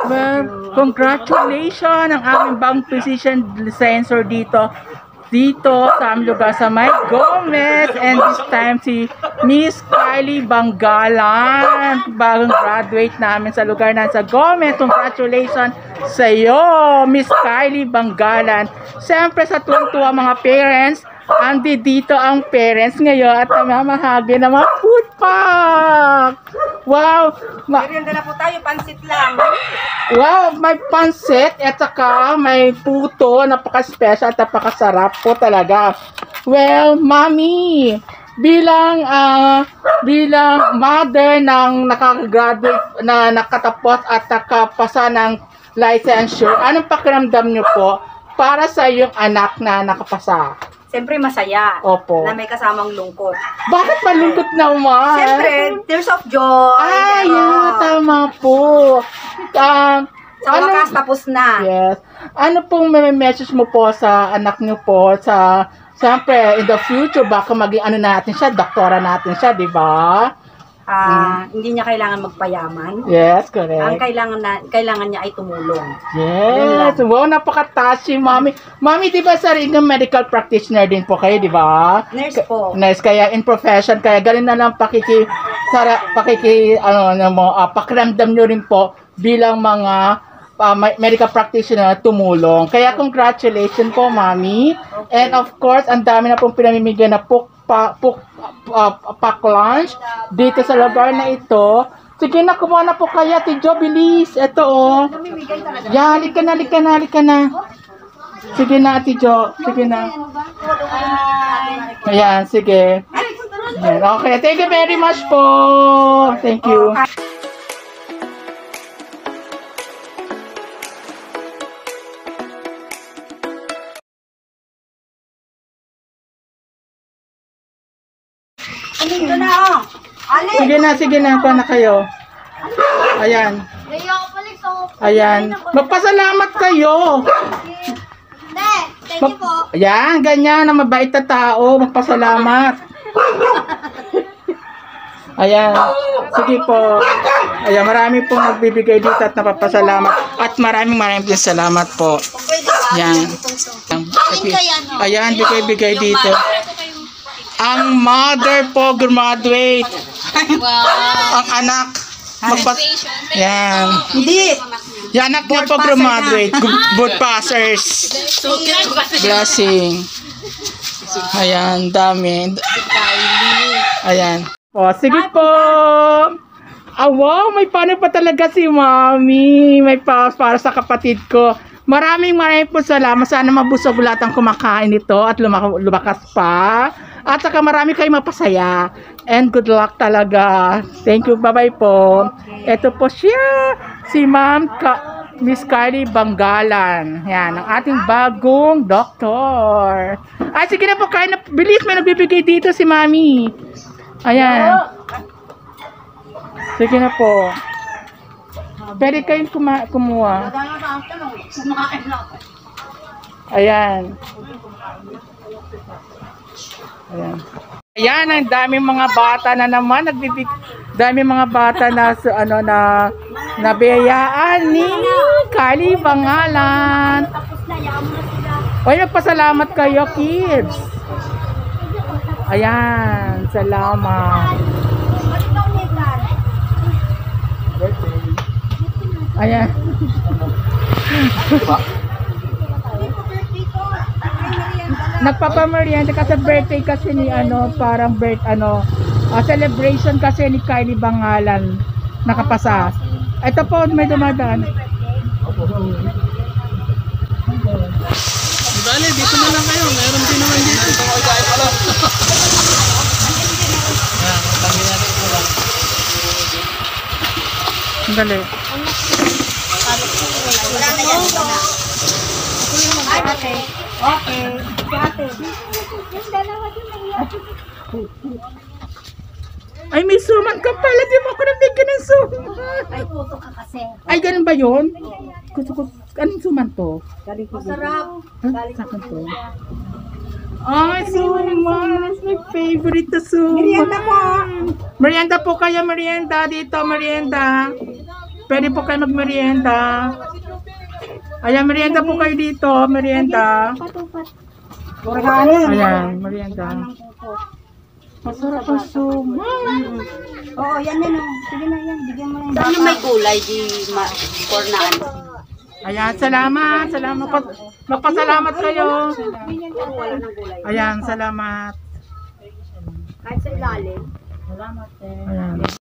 Well, congratulations ang aming bagong physician licensor dito sa aming lugar sa May Gomez, and this time si Miss Kylie Banggalan, bagong graduate namin sa lugar na sa Gomez. Congratulations sa iyo, Miss Kylie Banggalan. Siyempre sa tuwang-tuwa mga parents, andi dito ang parents ngayon at namamahagi ng mga food pack. Wow! Merienda na po tayo, pansit lang. Wow, may pansit at saka may puto, napaka-special at napakasarap po talaga. Well, Mami, bilang mother ng nakaka-graduate na nakatapos at nakapasa ng licensure, anong pakiramdam niyo po para sa iyong anak na nakapasa? Siyempre masaya. Opo. Na may kasamang lungkot. Bakit malungkot naman? Siyempre, tears of joy. Ay, yeah, tama po. Sa wakas, tapos na. Yes. Ano pong may message mo po sa anak niyo po sa, siyempre, in the future, baka maging ano natin siya, doktora natin siya, di ba? Hindi niya kailangan magpayaman. Yes, correct. Ang kailangan niya ay tumulong. Yes. Wow, napaka-touchy, Mami. Mami, di ba sariling medical practitioner din po kayo, di ba? Nurse po. Nurse, kaya in profession, kaya galing na lang pakiramdam nyo rin po bilang mga medical practitioner tumulong. Kaya congratulations po, Mami. Okay. And of course, ang dami na pong pinamimigay na pack lunch dito sa lugar na ito. Sige na, kumuha na po kaya, Tijo, bilis. Ito, oh. Yeah, halika na. Sige na, Tijo. Sige na. Ayan, sige. Ayan, okay, thank you very much po. Thank you. Sige na, kuha na kayo. Ayan. Ayan. Magpasalamat kayo. Thank you po. Ayan, ganyan, na mabait na tao. Magpasalamat. Ayan. Sige po. Ayan, marami pong magbibigay dito at napapasalamat. At maraming salamat po. Ayan. Ayan, bigay dito. Ang mother po graduate. Wow. Ang anak. Yan. Hindi. Yung anak niya po graduate. Board passers. Blessing. Ayan, dami. Ayan. O, sige po. Wow, may paano pa talaga si Mami. May para sa kapatid ko. Maraming po salamat. Sana mabusog lahat ang kumakain nito at lumakas pa. At saka marami kayong mapasaya. And good luck talaga. Thank you. Bye-bye po. Ito po siya. Si Miss Kylie Banggalan. Yan. Ang ating bagong doktor. Ay, sige na po. Kain na. Bilis, may nagbibigay dito si Mami. Ayan. Sige na po. Pwede kayong kumuha. Ayan. Ayan. Ayan, ang daming mga bata na naman daming mga bata na nabiyayaan ni Kylie Banggalan. Oy, magpasalamat kayo, kids. Ayan, salamat. Ayan. Nagpapamerienda kasi birthday kasi ni parang celebration kasi ni Kylie Banggalan nakapasa. Ito po may dumadaan. Dali, dito na lang kayo. Meron din naman dito. Dali. Okay. Ay, may suman ka pala. Di mo ako nabigyan ng suman. Ay, puto ka kasi. Ay, ganun ba yun? Anong suman to? Masarap. Saan to? Ay, suman. That's my favorite na suman. Merienda po. Merienda po kayo, merienda. Dito, merienda. pwede po kayo magmerienda. Ayan, merienda po kayo dito, merienda. Ayan, merienda. Masarap ang sumo. Oo, yan yan. Sige na yan. Bigyan mo na yan. Ano may gulay, di cornaan. Ayan, salamat. Salamat. Magpasalamat kayo. Wala ng gulay. Ayan, salamat. Kahit sa ilalim. Ayan.